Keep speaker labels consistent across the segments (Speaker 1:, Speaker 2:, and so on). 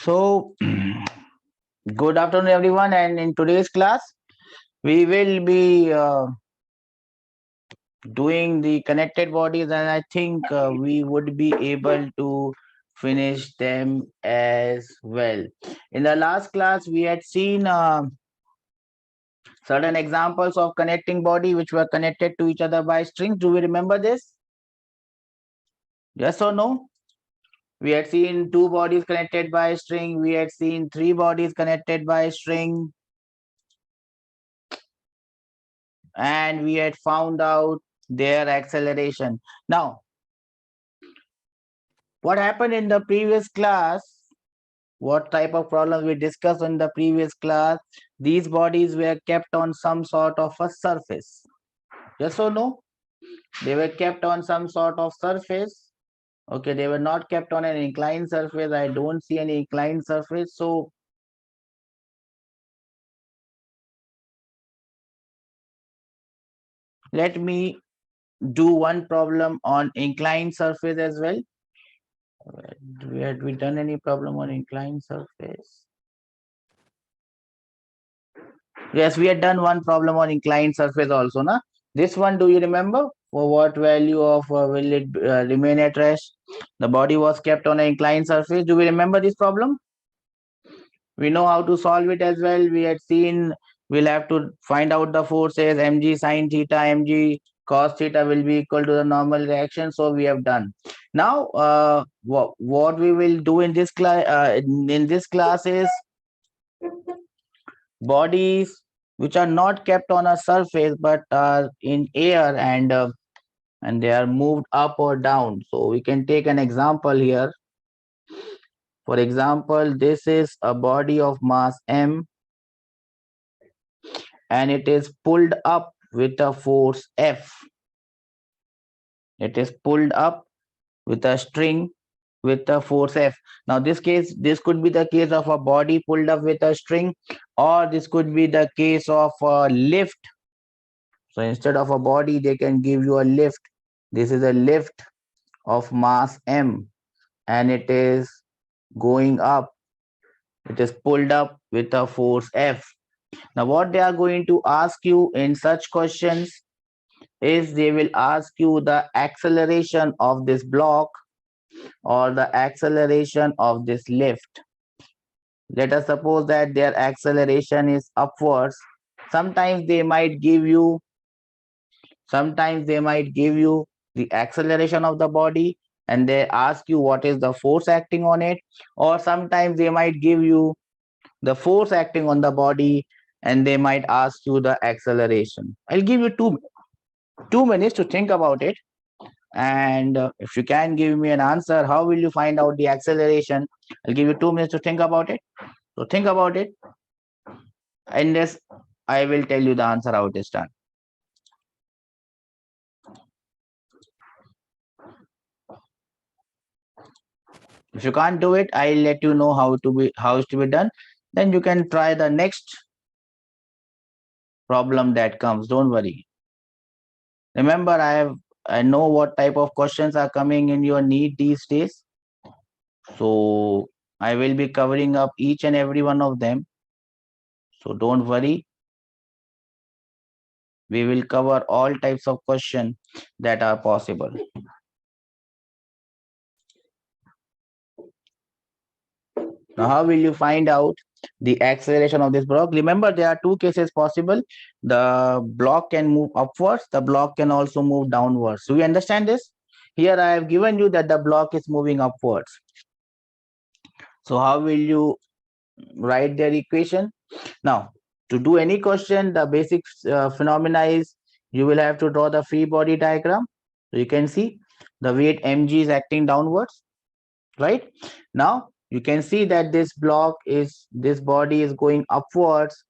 Speaker 1: So, good afternoon, everyone. And in today's class, we will be doing the connected bodies, and I think we would be able to finish them as well. In the last class, we had seen certain examples of connecting body which were connected to each other by strings. Do we remember this? Yes or no? We had seen two bodies connected by a string. We had seen three bodies connected by a string. And we had found out their acceleration. Now, what happened in the previous class? What type of problems we discussed in the previous class? These bodies were kept on some sort of a surface. Yes or no? They were kept on some sort of surface. Okay, they were not kept on an inclined surface. I don't see any inclined surface. So let me do one problem on inclined surface as well. Had we done any problem on inclined surface? Yes, we had done one problem on inclined surface also, na? This one, do you remember? For what value of will it remain at rest? The body was kept on an inclined surface. Do we remember this problem? We know how to solve it as well. We had seen we'll have to find out the forces mg sine theta, mg cos theta will be equal to the normal reaction. So we have done. Now, what we will do in this class is bodies which are not kept on a surface but are in air and they are moved up or down. So we can take an example here. For example, this is a body of mass m and it is pulled up with a force F. It is pulled up with a string with a force F. Now this could be the case of a body pulled up with a string, or this could be the case of a lift. So instead of a body, they can give you a lift. This is a lift of mass M and it is going up. It is pulled up with a force F. Now what they are going to ask you in such questions is they will ask you the acceleration of this block or the acceleration of this lift. Let us suppose that their acceleration is upwards. Sometimes they might give you the acceleration of the body and they ask you what is the force acting on it, or sometimes they might give you the force acting on the body and they might ask you the acceleration. I'll give you two minutes to think about it, and if you can give me an answer, how will you find out the acceleration? I'll give you 2 minutes to think about it. So think about it, and this I will tell you the answer how it is done. If you can't do it, I'll let you know how it's to be done. Then you can try the next problem that comes. Don't worry. Remember, I know what type of questions are coming in your NEET these days. So I will be covering up each and every one of them. So don't worry. We will cover all types of questions that are possible. Now, how will you find out the acceleration of this block? Remember, there are two cases possible. The block can move upwards. The block can also move downwards. Do you understand this? Here, I have given you that the block is moving upwards. So how will you write their equation? Now, to do any question, the basic phenomena is you will have to draw the free body diagram. So you can see the weight mg is acting downwards, right? Now you can see that this body is going upwards.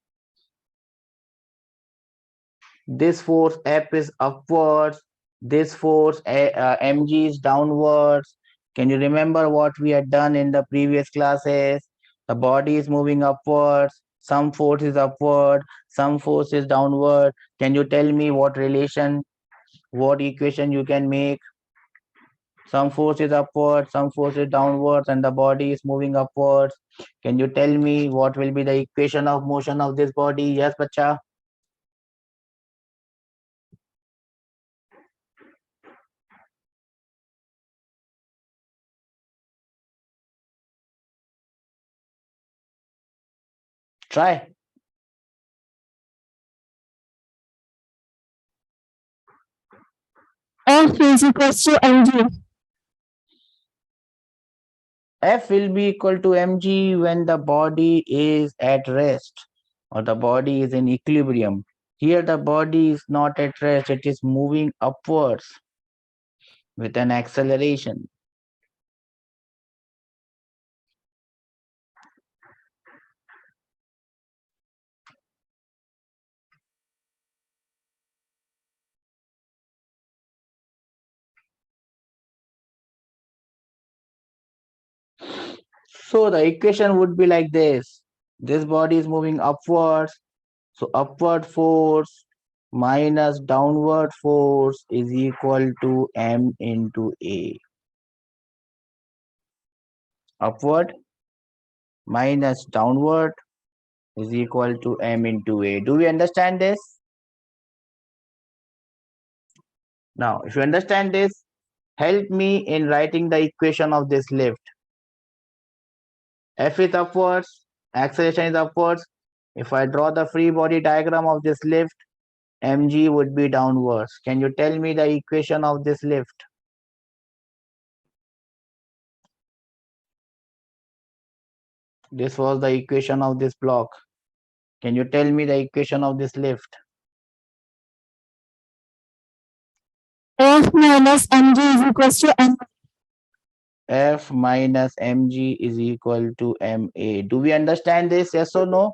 Speaker 1: This force F is upwards. This force mg is downwards. Can you remember what we had done in the previous classes? The body is moving upwards. Some force is upward, some force is downward. Can you tell me what relation, what equation you can make? Some force is upwards, some force is downwards, and the body is moving upwards. Can you tell me what will be the equation of motion of this body? Yes, bacha. Try.
Speaker 2: F is equals to mg.
Speaker 1: F will be equal to mg when the body is at rest or the body is in equilibrium. Here the body is not at rest, it is moving upwards with an acceleration. So the equation would be like this. This body is moving upwards. So upward force minus downward force is equal to m into a. Upward minus downward is equal to m into a. Do we understand this? Now, if you understand this, help me in writing the equation of this lift. F is upwards, acceleration is upwards. If I draw the free body diagram of this lift, mg would be downwards. Can you tell me the equation of this lift? This was the equation of this block. Can you tell me the equation of this lift?
Speaker 2: F minus mg is equals to m.
Speaker 1: F minus mg is equal to ma. Do we understand this? Yes or no?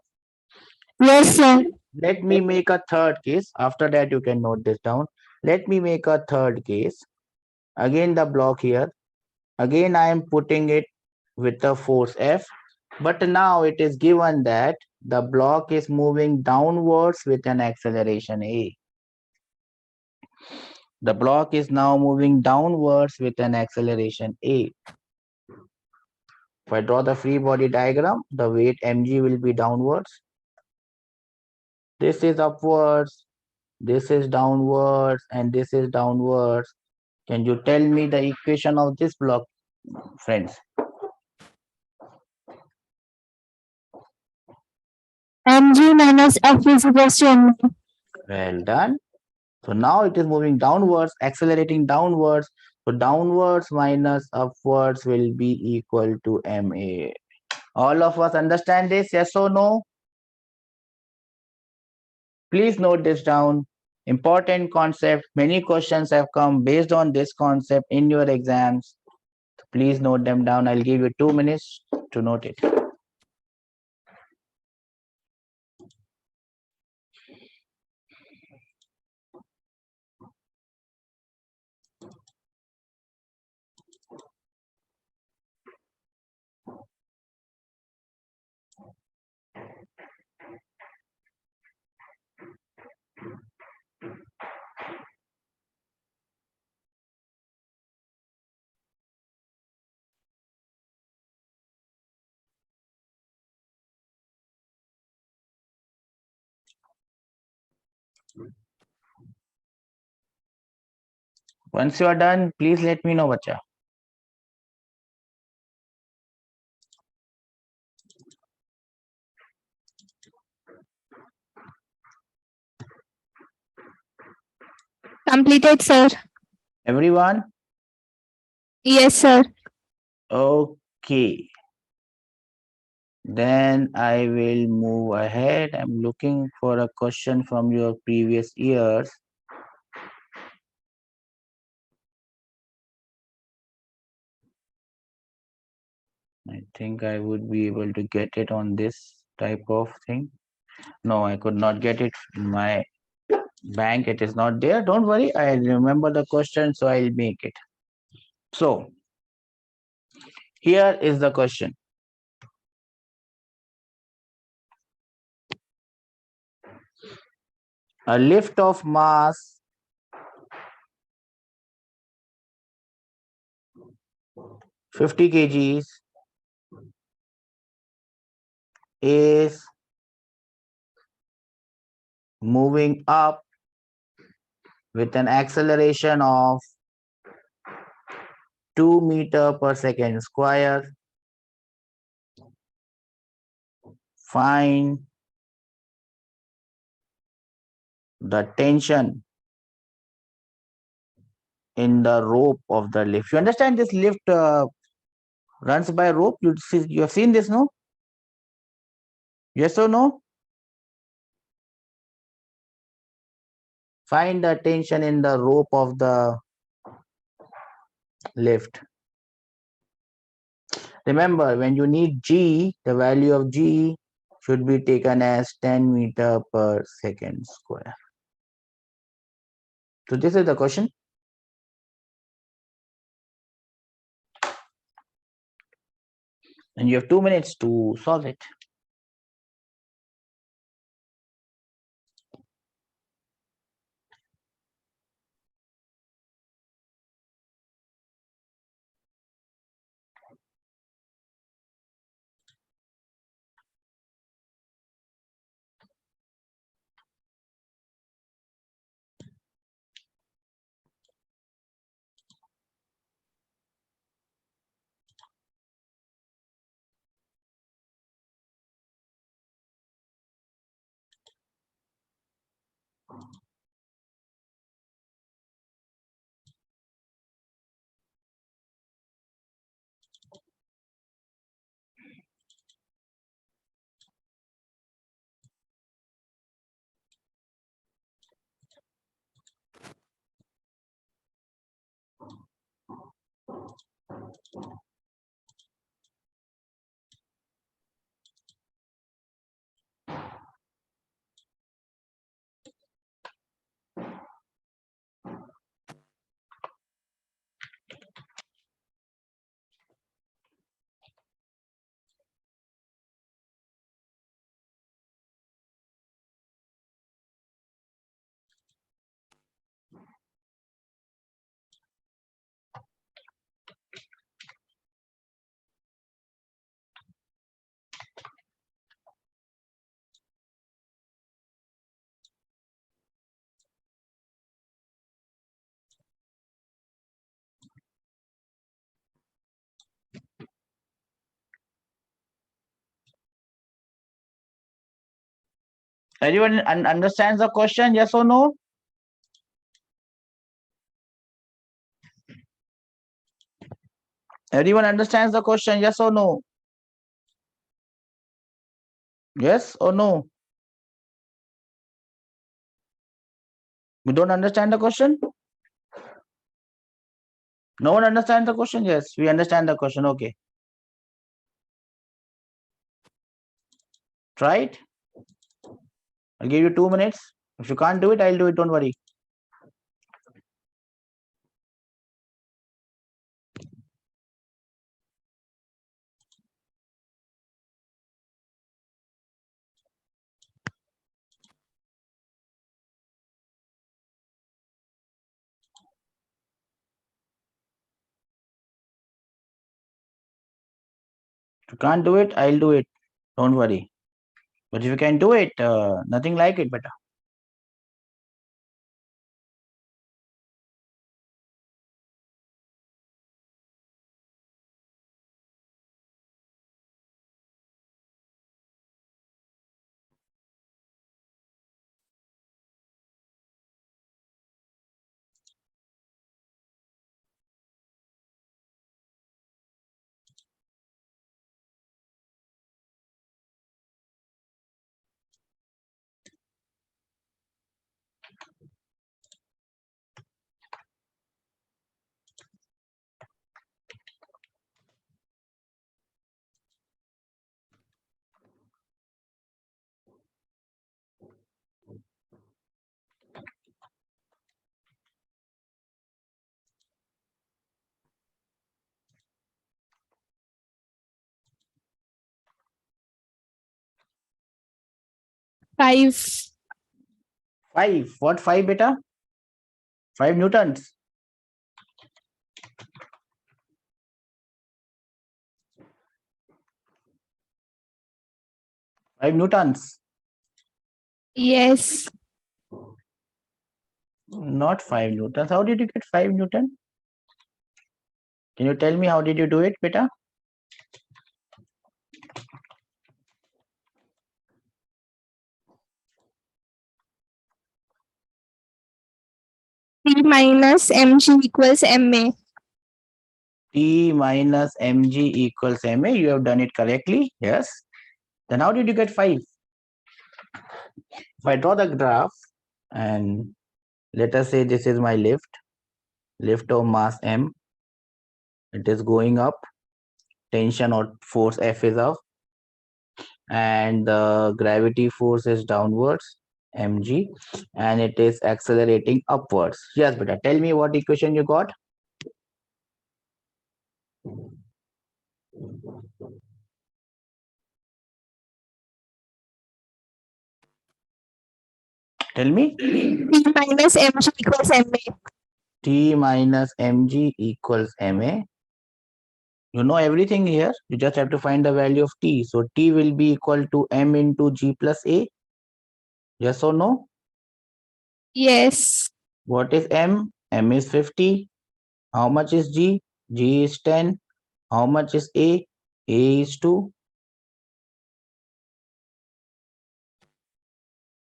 Speaker 2: Yes, sir.
Speaker 1: Let me make a third case. After that, you can note this down. Let me make a third case. Again, the block here. Again, I am putting it with the force F. But now it is given that the block is moving downwards with an acceleration A. The block is now moving downwards with an acceleration A. If I draw the free body diagram, the weight mg will be downwards. This is upwards, this is downwards, and this is downwards. Can you tell me the equation of this block, friends?
Speaker 2: mg minus f is equals to m.
Speaker 1: Well done. So now it is moving downwards, accelerating downwards. So downwards minus upwards will be equal to ma. All of us understand this? Yes or no? Please note this down. Important concept. Many questions have come based on this concept in your exams. Please note them down. I'll give you 2 minutes to note it. Once you are done, please let me know, bacha.
Speaker 2: Completed, sir.
Speaker 1: Everyone?
Speaker 2: Yes, sir.
Speaker 1: Okay. Then I will move ahead. I'm looking for a question from your previous years. I think I would be able to get it on this type of thing. No, I could not get it in my bank. It is not there. Don't worry. I remember the question, so I'll make it. So, here is the question. A lift of mass 50 kgs is moving up with an acceleration of 2 meter per second square. Find the tension in the rope of the lift. You understand this lift runs by rope? You have seen this, no? Yes or no? Find the tension in the rope of the lift. Remember, when you need G, the value of G should be taken as 10 meter per second square. So this is the question. And you have 2 minutes to solve it. Everyone understands the question, yes or no? Everyone understands the question, yes or no? Yes or no? You don't understand the question? No one understands the question? Yes, we understand the question. Okay. Try it. I'll give you 2 minutes. If you can't do it, I'll do it. Don't worry. If you can't do it, I'll do it. Don't worry. But if you can do it, nothing like it better.
Speaker 2: Five.
Speaker 1: 5. What 5 beta? 5 newtons. 5 newtons.
Speaker 2: Yes.
Speaker 1: Not 5 newtons. How did you get 5 newton? Can you tell me how did you do it, beta?
Speaker 2: T minus mg equals ma.
Speaker 1: T minus mg equals ma. You have done it correctly. Yes. Then how did you get 5? If I draw the graph and let us say this is my lift of mass m. It is going up. Tension or force F is up. And the gravity force is downwards, mg. And it is accelerating upwards. Yes, beta. Tell me what equation you got. Tell me.
Speaker 2: T minus mg equals ma.
Speaker 1: T minus mg equals ma. You know everything here. You just have to find the value of t. So t will be equal to m into g plus a. Yes or no?
Speaker 2: Yes.
Speaker 1: What is m? M is 50. How much is g? G is 10. How much is a? A is 2.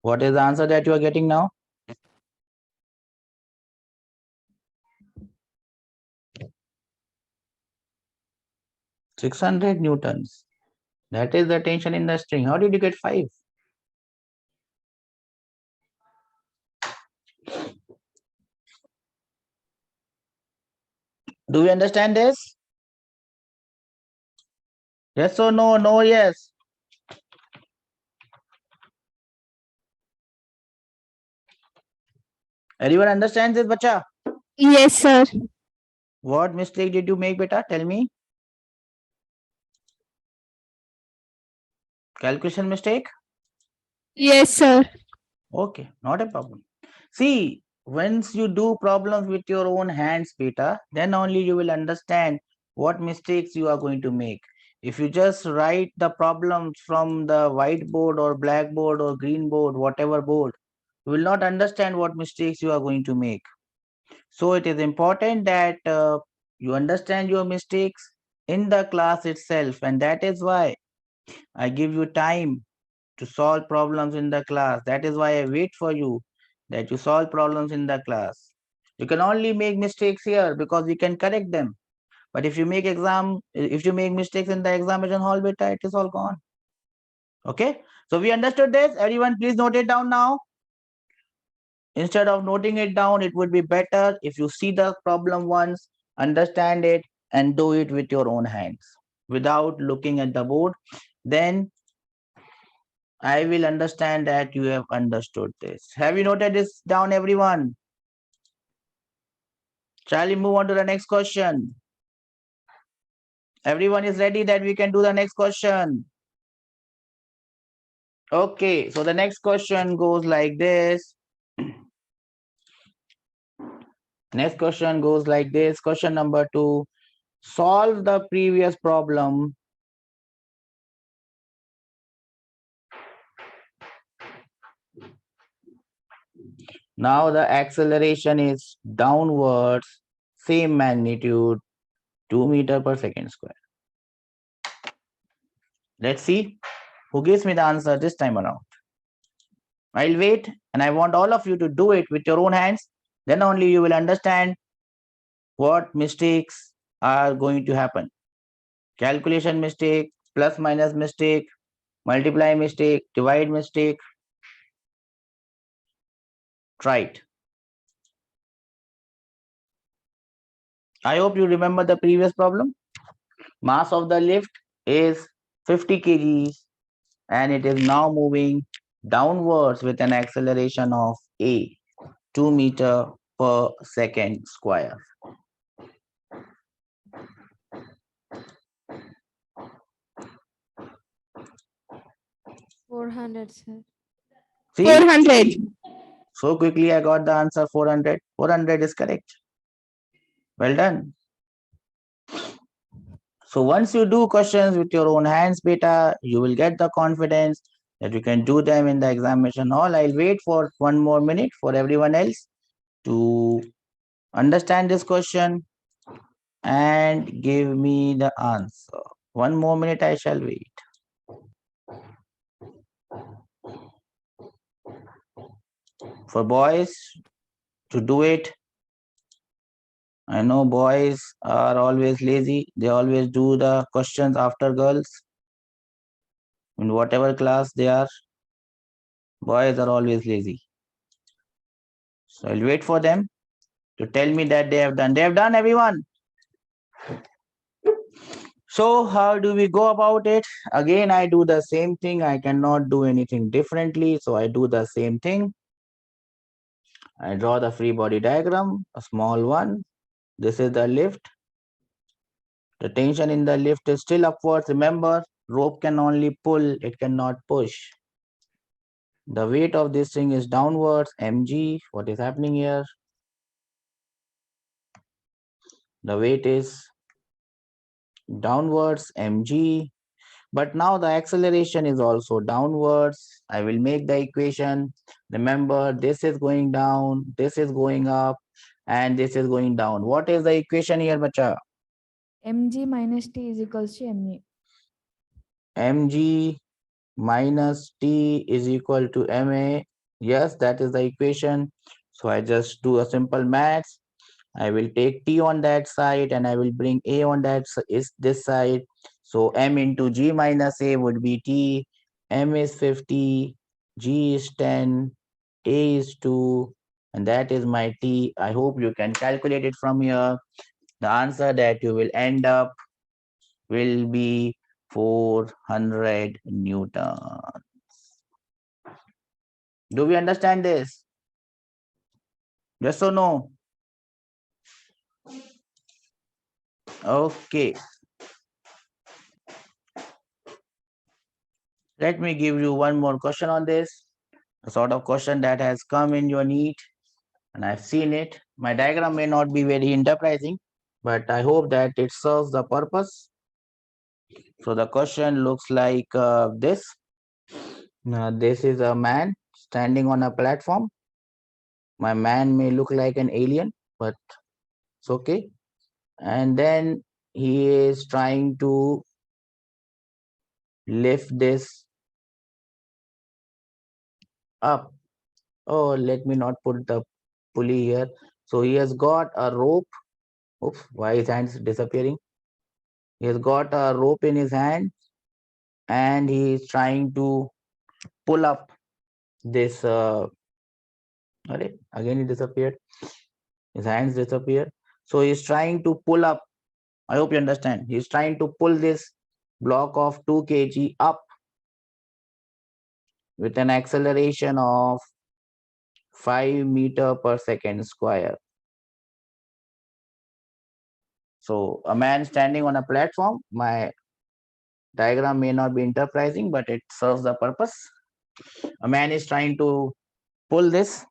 Speaker 1: What is the answer that you are getting now? 600 newtons. That is the tension in the string. How did you get 5? Do you understand this? Yes or no? No, yes. Everyone understands this, bacha?
Speaker 2: Yes, sir.
Speaker 1: What mistake did you make, beta? Tell me. Calculation mistake?
Speaker 2: Yes, sir.
Speaker 1: Okay, not a problem. See, once you do problems with your own hands, beta, then only you will understand what mistakes you are going to make. If you just write the problems from the whiteboard or blackboard or green board, whatever board, you will not understand what mistakes you are going to make. So it is important that you understand your mistakes in the class itself, and that is why I give you time to solve problems in the class. That is why I wait for you, that you solve problems in the class. You can only make mistakes here because we can correct them. But if you make mistakes in the examination hall, beta, it is all gone. Okay, so we understood this. Everyone, please note it down now. Instead of noting it down, it would be better if you see the problem once, understand it, and do it with your own hands without looking at the board. Then I will understand that you have understood this. Have you noted this down, everyone? Shall we move on to the next question? Everyone is ready that we can do the next question. Okay, so the next question goes like this. Next question goes like this. Question number 2. Solve the previous problem. Now the acceleration is downwards, same magnitude, 2 meter per second square. Let's see who gives me the answer this time around. I'll wait, and I want all of you to do it with your own hands. Then only you will understand what mistakes are going to happen. Calculation mistake, plus minus mistake, multiply mistake, divide mistake. Try it. I hope you remember the previous problem. Mass of the lift is 50 kgs and it is now moving downwards with an acceleration of a 2 meter per second square.
Speaker 2: Sir.
Speaker 1: See?
Speaker 2: 400.
Speaker 1: So quickly I got the answer 400. 400 is correct. Well done. So once you do questions with your own hands, beta, you will get the confidence that you can do them in the examination hall. I'll wait for 1 more minute for everyone else to understand this question and give me the answer. 1 more minute I shall wait. For boys to do it, I know boys are always lazy. They always do the questions after girls. In whatever class they are, boys are always lazy. So I'll wait for them to tell me that they have done. They have done, everyone. So how do we go about it? Again, I do the same thing. I cannot do anything differently. So I do the same thing. I draw the free body diagram, a small one. This is the lift. The tension in the lift is still upwards. Remember, rope can only pull, it cannot push. The weight of this thing is downwards, mg. What is happening here? The weight is downwards, mg. But now the acceleration is also downwards. I will make the equation. Remember, this is going down, this is going up, and this is going down. What is the equation here, bacha?
Speaker 3: mg minus t is equals to ma.
Speaker 1: Mg minus t is equal to ma. Yes, that is the equation. So I just do a simple maths. I will take t on that side and I will bring a on that is this side. So m into g minus a would be t. M is 50, g is 10, a is 2, and that is my t. I hope you can calculate it from here. The answer that you will end up will be 400 Newton. Do we understand this? Yes or no? Okay. Let me give you one more question on this. A sort of question that has come in your NEET, and I've seen it. My diagram may not be very enterprising, but I hope that it serves the purpose. So the question looks like this. This is a man standing on a platform. My man may look like an alien, but it's okay. And then he is trying to lift this up. Oh, let me not put the pulley here. So he has got a rope. Oops, why his hands disappearing? He has got a rope in his hand and he is trying to pull up this. Again, it disappeared. His hands disappeared. So he's trying to pull up. I hope you understand. He's trying to pull this block of 2 kg up with an acceleration of 5 meter per second square. So a man standing on a platform, my diagram may not be enterprising, but it serves the purpose. A man is trying to pull this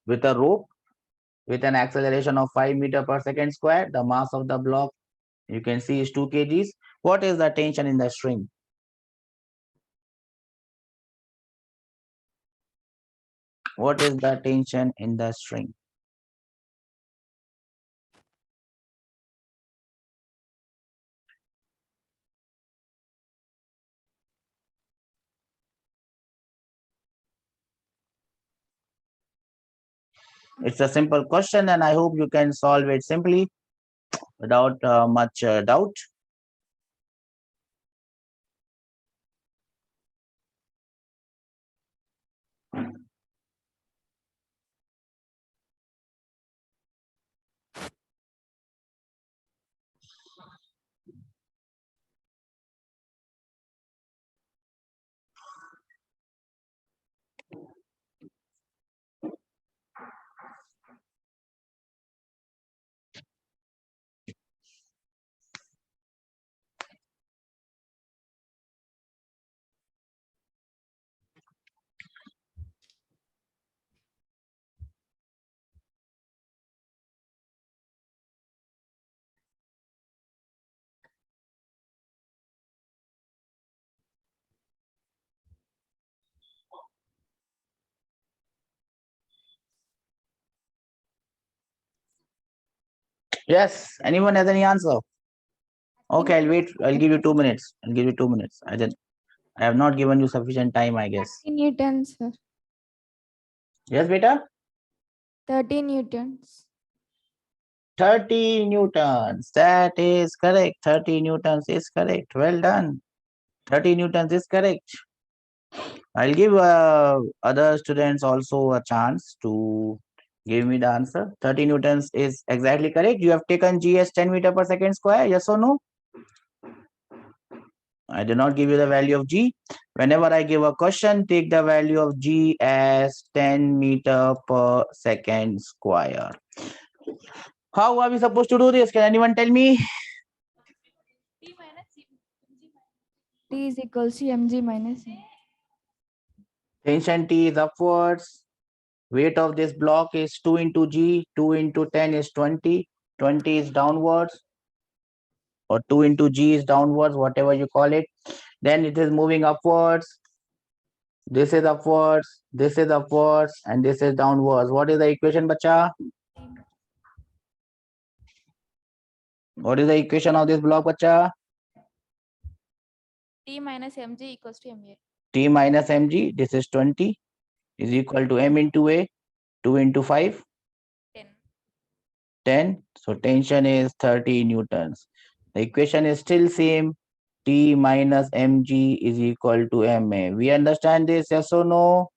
Speaker 1: with a rope with an acceleration of 5 meter per second square. The mass of the block you can see is 2 kgs. What is the tension in the string? What is the tension in the string? It's a simple question and I hope you can solve it simply without much doubt. Yes. Anyone has any answer? Okay, I'll wait. I'll give you 2 minutes. I'll give you 2 minutes. I have not given you sufficient time, I guess.
Speaker 3: 30 newtons, sir.
Speaker 1: Yes, beta?
Speaker 3: 30 newtons.
Speaker 1: 30 newtons. That is correct. 30 newtons is correct. Well done. 30 newtons is correct. I'll give other students also a chance to give me the answer. 30 newtons is exactly correct. You have taken G as 10 meter per second square. Yes or no? I did not give you the value of G. Whenever I give a question, take the value of G as 10 meter per second square. How are we supposed to do this? Can anyone tell me?
Speaker 3: T is equals to mg minus m.
Speaker 1: Tension T is upwards. Weight of this block is 2 into G. 2 into 10 is 20. 20 is downwards. Or 2 into G is downwards, whatever you call it. Then it is moving upwards. This is upwards. This is upwards. And this is downwards. What is the equation, bacha? What is the equation of this block, bacha?
Speaker 3: T minus mg equals to ma.
Speaker 1: T minus mg, this is 20, is equal to m into a, 2 into 5,
Speaker 3: 10.
Speaker 1: 10. So tension is 30 newtons. The equation is still same. T minus mg is equal to ma. We understand this, yes or no?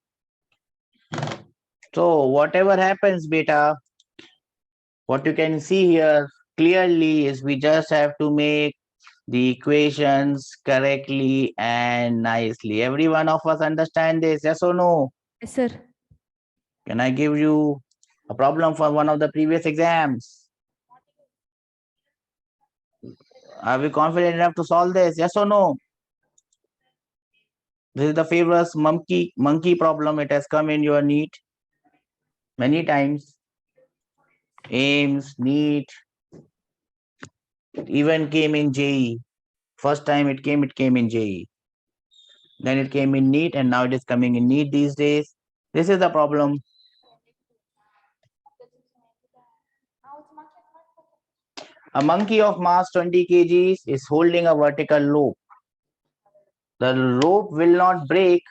Speaker 1: So whatever happens, beta, what you can see here clearly is we just have to make the equations correctly and nicely. Every one of us understand this, yes or no?
Speaker 3: Yes, sir.
Speaker 1: Can I give you a problem for one of the previous exams? Are we confident enough to solve this? Yes or no? This is the famous monkey problem. It has come in your NEET many times. AIMS, NEET, it even came in JEE. First time it came in JEE. Then it came in NEET, and now it is coming in NEET these days. This is the problem. A monkey of mass 20 kgs is holding a vertical rope. The rope will not break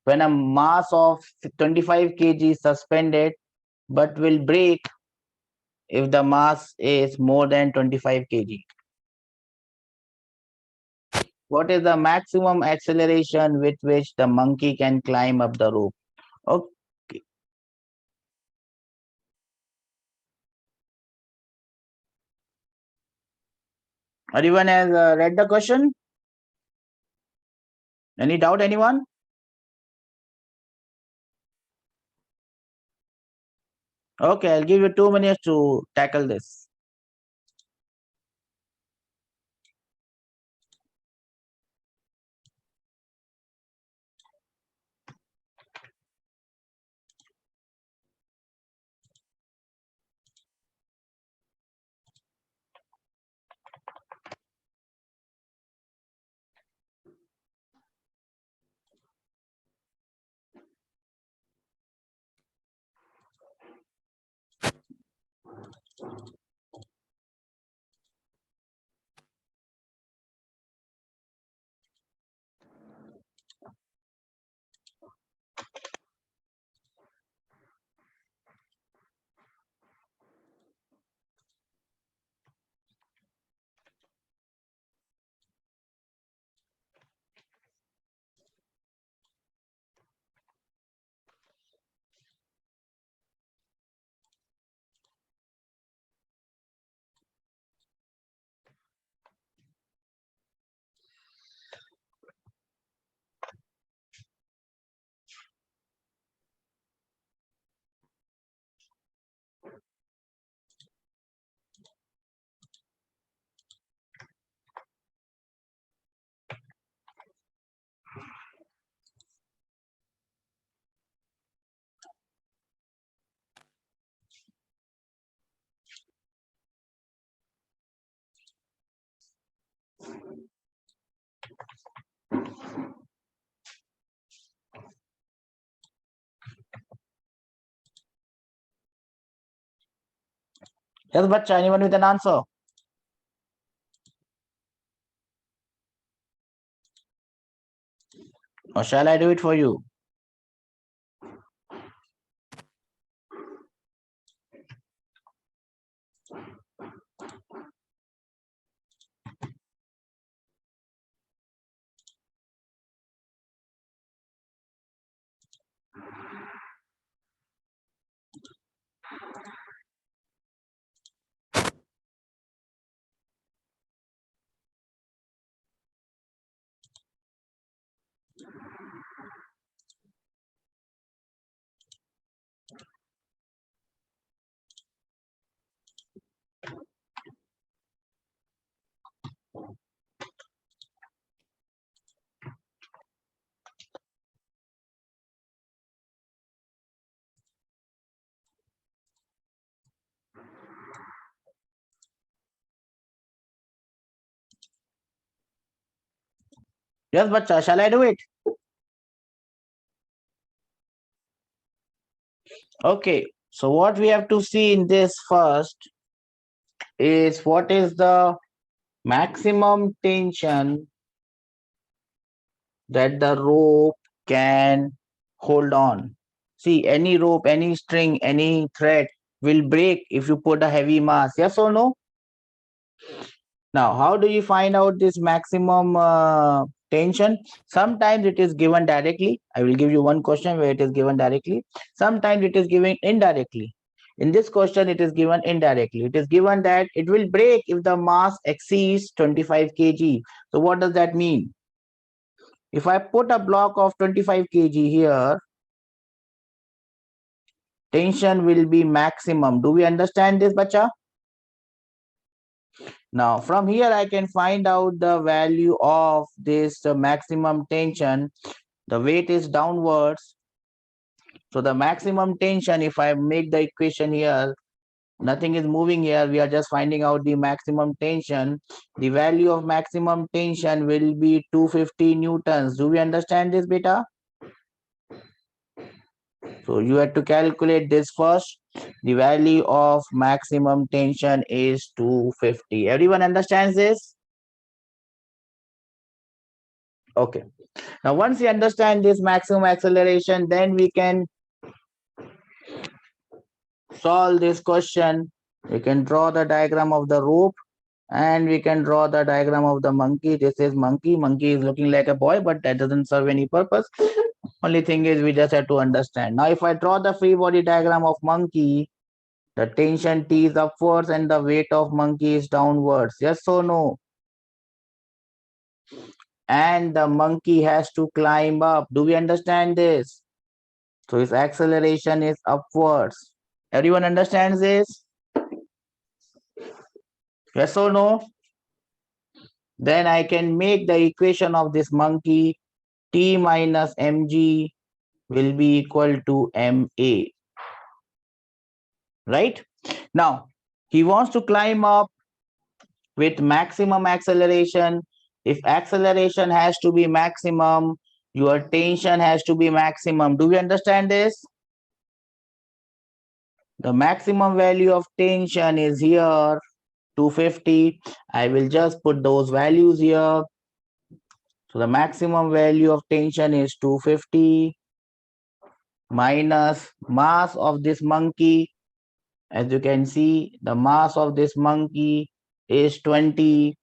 Speaker 1: when a mass of 25 kg is suspended, but will break if the mass is more than 25 kg. What is the maximum acceleration with which the monkey can climb up the rope? Okay. Everyone has read the question? Any doubt, anyone? Okay, I'll give you 2 minutes to tackle this. Yes, but anyone with an answer? Or shall I do it for you? Yes, but shall I do it? Okay, so what we have to see in this first is what is the maximum tension that the rope can hold on. See, any rope, any string, any thread will break if you put a heavy mass. Yes or no? Now, how do you find out this maximum tension? Sometimes it is given directly. I will give you one question where it is given directly. Sometimes it is given indirectly. In this question, it is given indirectly. It is given that it will break if the mass exceeds 25 kg. So what does that mean? If I put a block of 25 kg here, tension will be maximum. Do we understand this, bacha? Now, from here, I can find out the value of this maximum tension. The weight is downwards. So the maximum tension, if I make the equation here, nothing is moving here. We are just finding out the maximum tension. The value of maximum tension will be 250 newtons. Do we understand this, beta? So you have to calculate this first. The value of maximum tension is 250. Everyone understands this? Okay. Now, once you understand this maximum acceleration, then we can solve this question. We can draw the diagram of the rope and we can draw the diagram of the monkey. This is monkey. Monkey is looking like a boy, but that doesn't serve any purpose. Only thing is we just have to understand. Now, if I draw the free body diagram of monkey, the tension T is upwards and the weight of monkey is downwards. Yes or no? And the monkey has to climb up. Do we understand this? So its acceleration is upwards. Everyone understands this? Yes or no? Then I can make the equation of this monkey T minus mg will be equal to ma. Right? Now, he wants to climb up with maximum acceleration. If acceleration has to be maximum, your tension has to be maximum. Do we understand this? The maximum value of tension is here, 250. I will just put those values here. So the maximum value of tension is 250 minus mass of this monkey. As you can see, the mass of this monkey is 20.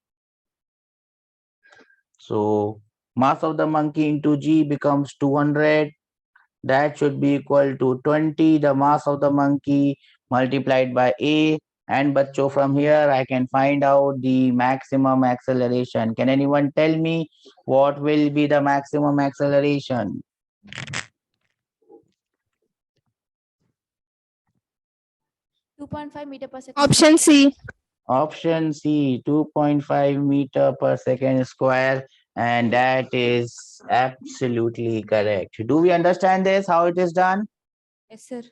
Speaker 1: So mass of the monkey into G becomes 200. That should be equal to 20, the mass of the monkey multiplied by A. And bachcho, from here I can find out the maximum acceleration. Can anyone tell me what will be the maximum acceleration?
Speaker 3: 2.5 meter per second.
Speaker 2: Option C.
Speaker 1: Option C, 2.5 meter per second square. And that is absolutely correct. Do we understand this, how it is done?
Speaker 3: Yes, sir.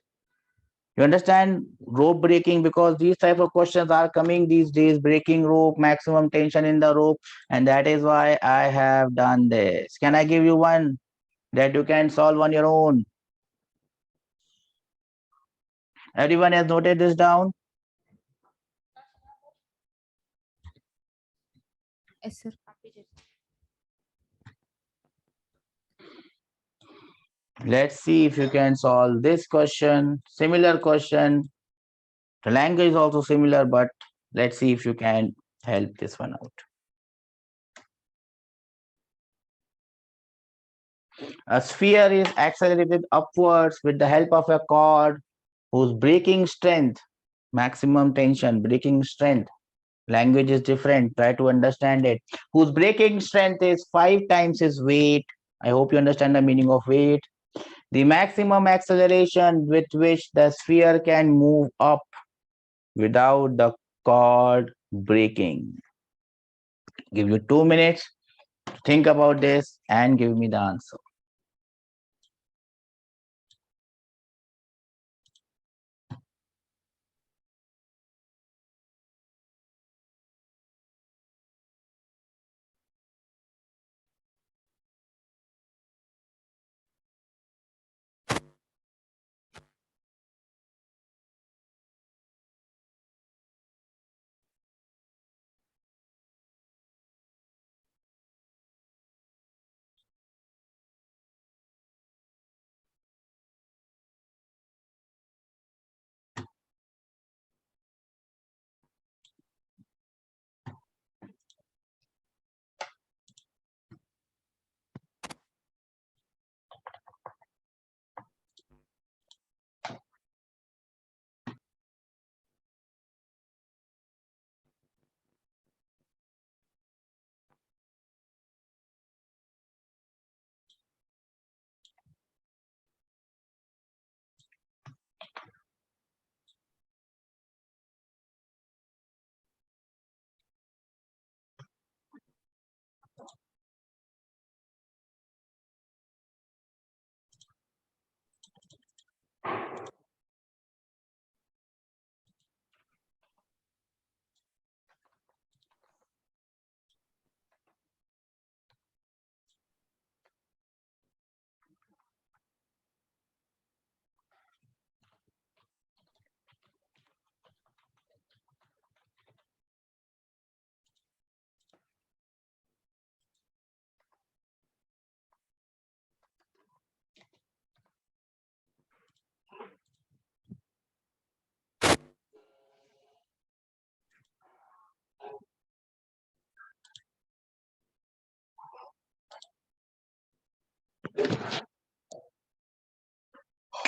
Speaker 1: You understand rope breaking, because these type of questions are coming these days, breaking rope, maximum tension in the rope, and that is why I have done this. Can I give you one that you can solve on your own? Everyone has noted this down?
Speaker 3: Yes, sir.
Speaker 1: Let's see if you can solve this question. Similar question. The language is also similar, but let's see if you can help this one out. A sphere is accelerated upwards with the help of a cord whose breaking strength, maximum tension, breaking strength, language is different, try to understand it, whose breaking strength is 5 times its weight. I hope you understand the meaning of weight. The maximum acceleration with which the sphere can move up without the cord breaking. Give you 2 minutes to think about this and give me the answer.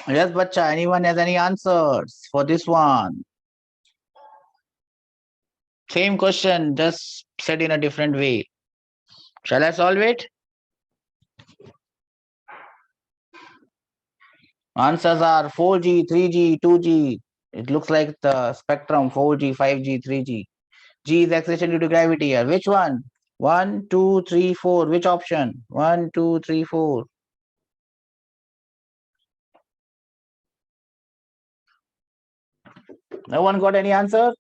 Speaker 1: Yes, bacha, anyone has any answers for this one? Same question, just said in a different way. Shall I solve it? Answers are 4G, 3G, 2G. It looks like the spectrum 4G, 5G, 3G. G is acceleration due to gravity here. Which one? 1, 2, 3, 4. Which option? 1, 2, 3, 4. No one got any answer?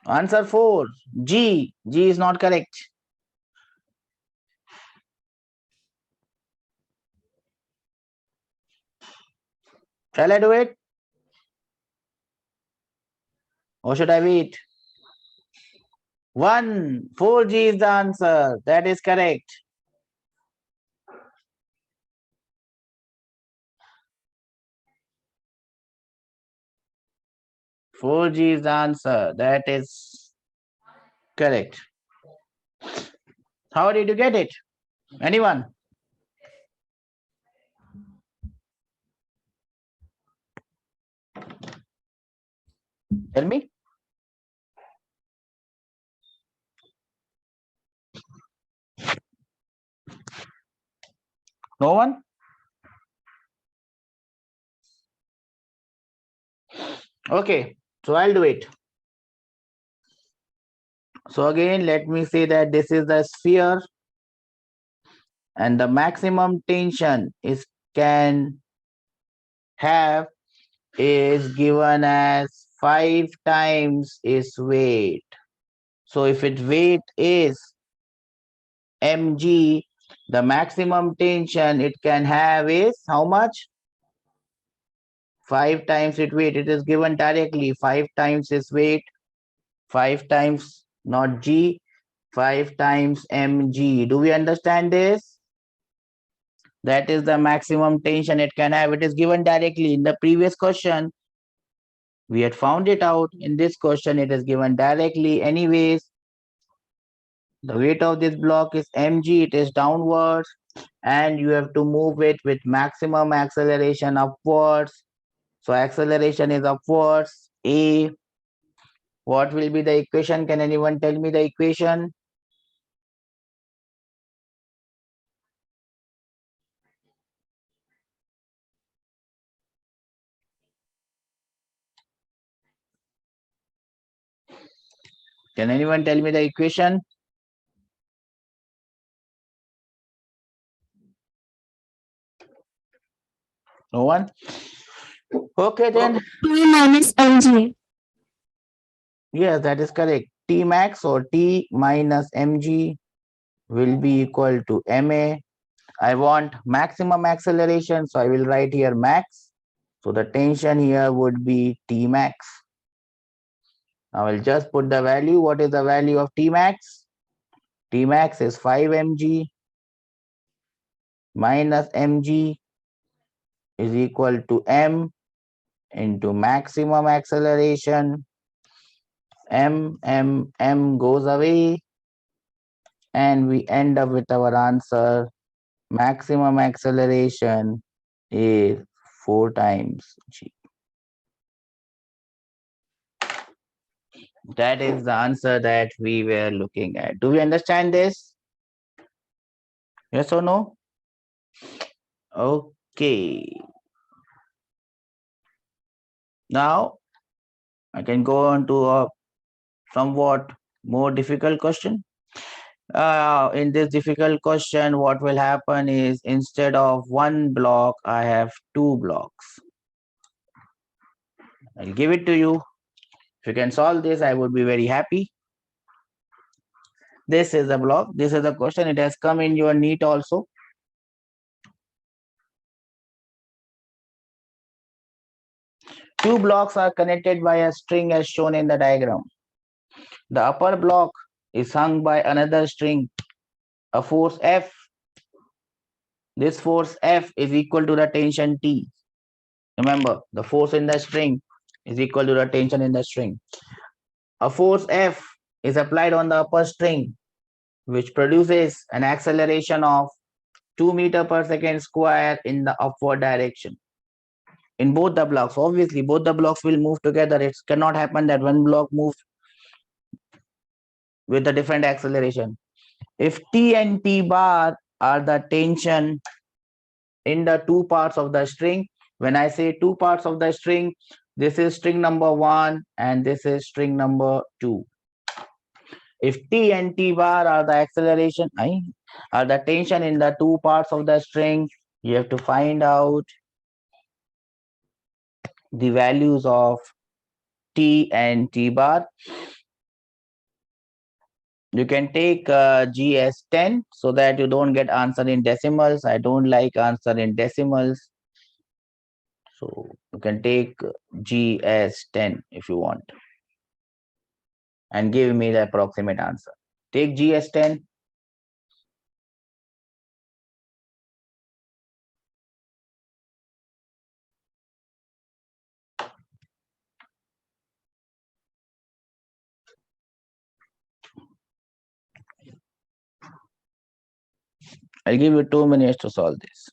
Speaker 1: Answer 4. G. G is not correct. Shall I do it? Or should I wait? 1. 4G is the answer. That is correct. Four G is the answer. That is correct. How did you get it? Anyone? Tell me. No one? Okay, so I'll do it. So again, let me say that this is the sphere and the maximum tension is can have is given as 5 times its weight. So if its weight is mg, the maximum tension it can have is how much? 5 times its weight. It is given directly 5 times its weight, 5 times not G, 5 times mg. Do we understand this? That is the maximum tension it can have. It is given directly in the previous question. We had found it out. In this question, it is given directly. Anyways, the weight of this block is mg. It is downwards, and you have to move it with maximum acceleration upwards. So acceleration is upwards. A. What will be the equation? Can anyone tell me the equation? Can anyone tell me the equation? No one? Okay, then.
Speaker 2: T minus mg.
Speaker 1: Yes, that is correct. T max or T minus mg will be equal to ma. I want maximum acceleration, so I will write here max. So the tension here would be T max. Now I'll just put the value. What is the value of T max? T max is 5 mg minus mg is equal to m into maximum acceleration. M goes away, and we end up with our answer. Maximum acceleration is 4 times g. That is the answer that we were looking at. Do we understand this? Yes or no? Okay. Now I can go on to a somewhat more difficult question. In this difficult question, what will happen is instead of one block, I have two blocks. I'll give it to you. If you can solve this, I would be very happy. This is the block. This is the question. It has come in your NEET also. Two blocks are connected by a string as shown in the diagram. The upper block is hung by another string, a force F. This force F is equal to the tension T. Remember, the force in the string is equal to the tension in the string. A force F is applied on the upper string, which produces an acceleration of 2 meters per second square in the upward direction. In both the blocks, obviously, both the blocks will move together. It cannot happen that one block moves with a different acceleration. If T and T bar are the tension in the two parts of the string, when I say two parts of the string, this is string number 1 and this is string number 2. If T and T bar are the acceleration, are the tension in the two parts of the string, you have to find out the values of T and T bar. You can take G as 10 so that you don't get answer in decimals. I don't like answer in decimals. So you can take G as 10 if you want and give me the approximate answer. Take G as 10. I'll give you 2 minutes to solve this.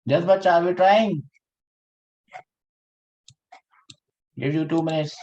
Speaker 1: Just but are we trying? Give you 2 minutes.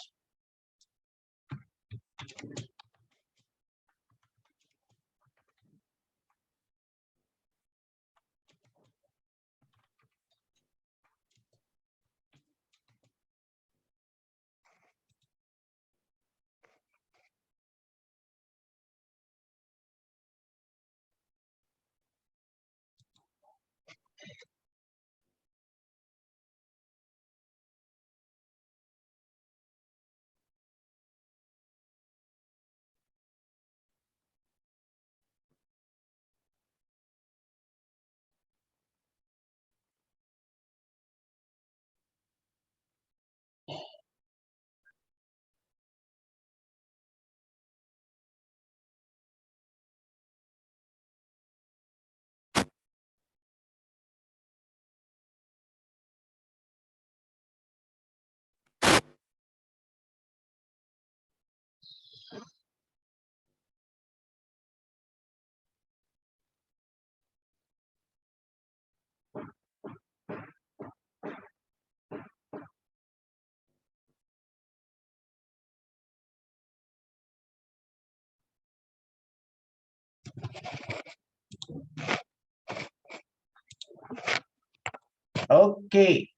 Speaker 1: Okay.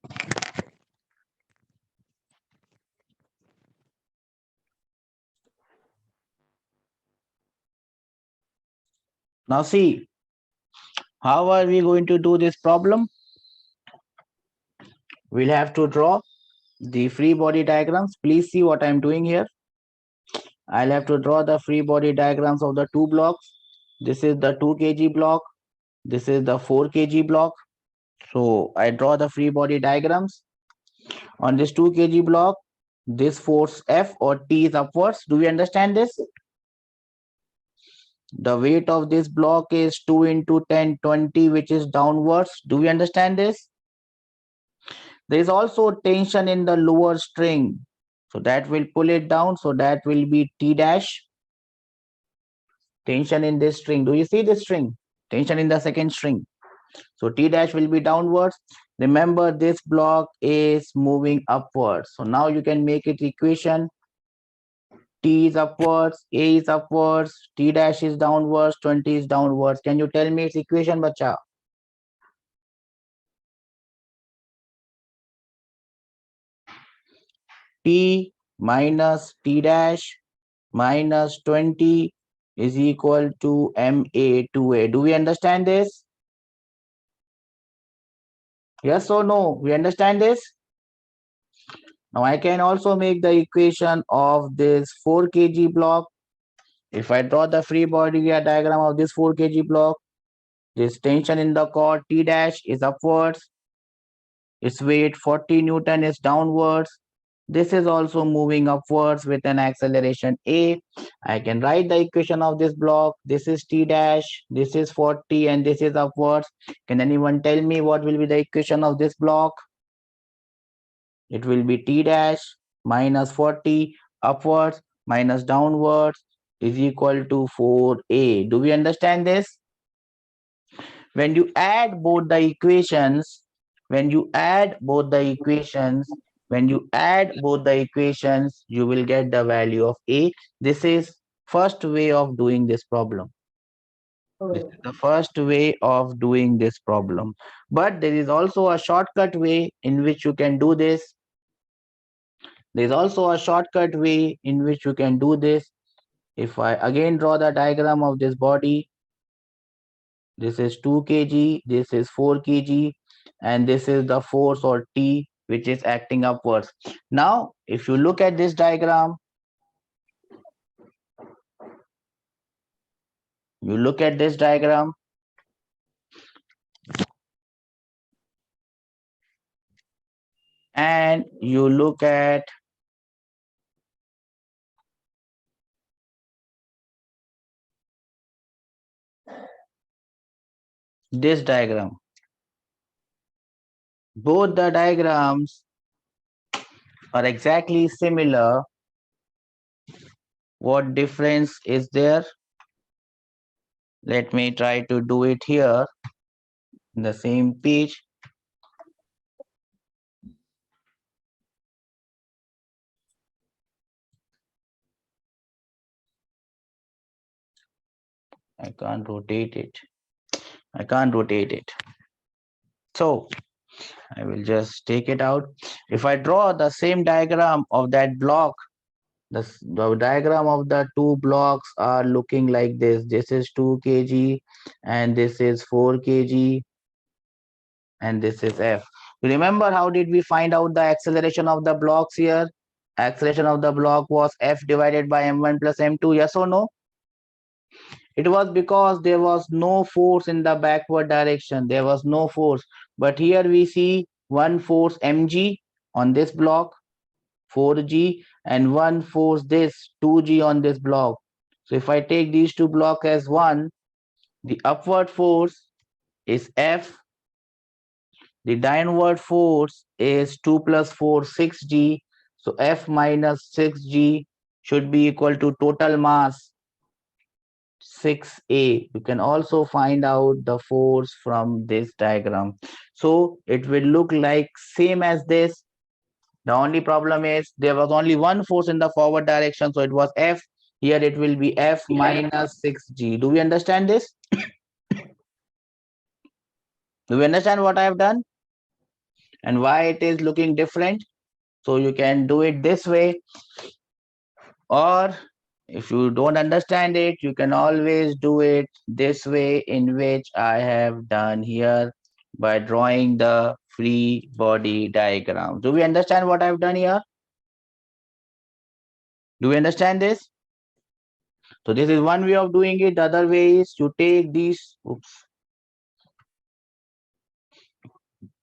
Speaker 1: Now see, how are we going to do this problem? We'll have to draw the free body diagrams. Please see what I'm doing here. I'll have to draw the free body diagrams of the two blocks. This is the 2 kg block. This is the 4 kg block. So I draw the free body diagrams. On this 2 kg block, this force F or T is upwards. Do we understand this? The weight of this block is 2 into 10, 20, which is downwards. Do we understand this? There is also tension in the lower string. So that will pull it down. So that will be T dash. Tension in this string. Do you see this string? Tension in the second string. So T dash will be downwards. Remember, this block is moving upwards. So now you can make it equation. T is upwards, A is upwards, T dash is downwards, 20 is downwards. Can you tell me its equation, bacha? T minus T dash minus 20 is equal to MA2A. Do we understand this? Yes or no? We understand this? Now I can also make the equation of this 4 kg block. If I draw the free body diagram of this 4 kg block, this tension in the cord T dash is upwards. Its weight 40 Newton is downwards. This is also moving upwards with an acceleration A. I can write the equation of this block. This is T dash, this is 40, and this is upwards. Can anyone tell me what will be the equation of this block? It will be T dash minus 40 upwards minus downwards is equal to 4A. Do we understand this? When you add both the equations, you will get the value of A. This is first way of doing this problem. This is the first way of doing this problem. But there is also a shortcut way in which you can do this. There is also a shortcut way in which you can do this. If I again draw the diagram of this body, this is 2 kg, this is 4 kg, and this is the force or T which is acting upwards. Now, if you look at this diagram, and you look at this diagram. Both the diagrams are exactly similar. What difference is there? Let me try to do it here in the same page. I can't rotate it. I can't rotate it. So I will just take it out. If I draw the same diagram of that block, the diagram of the two blocks are looking like this. This is 2 kg and this is 4 kg and this is F. Remember how did we find out the acceleration of the blocks here? Acceleration of the block was F divided by m1 plus m2, yes or no? It was because there was no force in the backward direction. There was no force. But here we see one force mg on this block, 4g, and one force this 2g on this block. So if I take these two blocks as one, the upward force is F. The downward force is 2 plus 4, 6g. So F minus 6g should be equal to total mass 6a. You can also find out the force from this diagram. So it will look like same as this. The only problem is there was only one force in the forward direction, so it was F. Here it will be F minus 6g. Do we understand this? Do we understand what I have done and why it is looking different? So you can do it this way, or if you don't understand it, you can always do it this way, in which I have done here by drawing the free body diagram. Do we understand what I've done here? Do we understand this? So this is one way of doing it. The other way is you take these,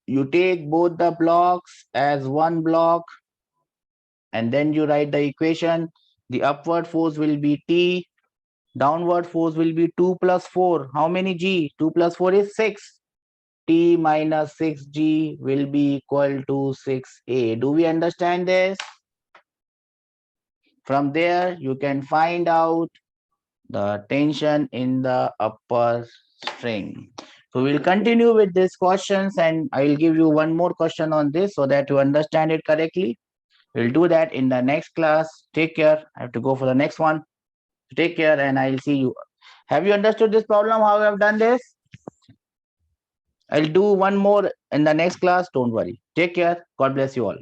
Speaker 1: you take both the blocks as one block and then you write the equation. The upward force will be T, downward force will be 2 plus 4. How many G? 2 plus 4 is 6. T minus 6G will be equal to 6A. Do we understand this? From there, you can find out the tension in the upper string. So we'll continue with these questions and I'll give you one more question on this so that you understand it correctly. We'll do that in the next class. Take care. I have to go for the next one. Take care and I'll see you. Have you understood this problem, how I have done this? I'll do one more in the next class. Don't worry. Take care. God bless you all.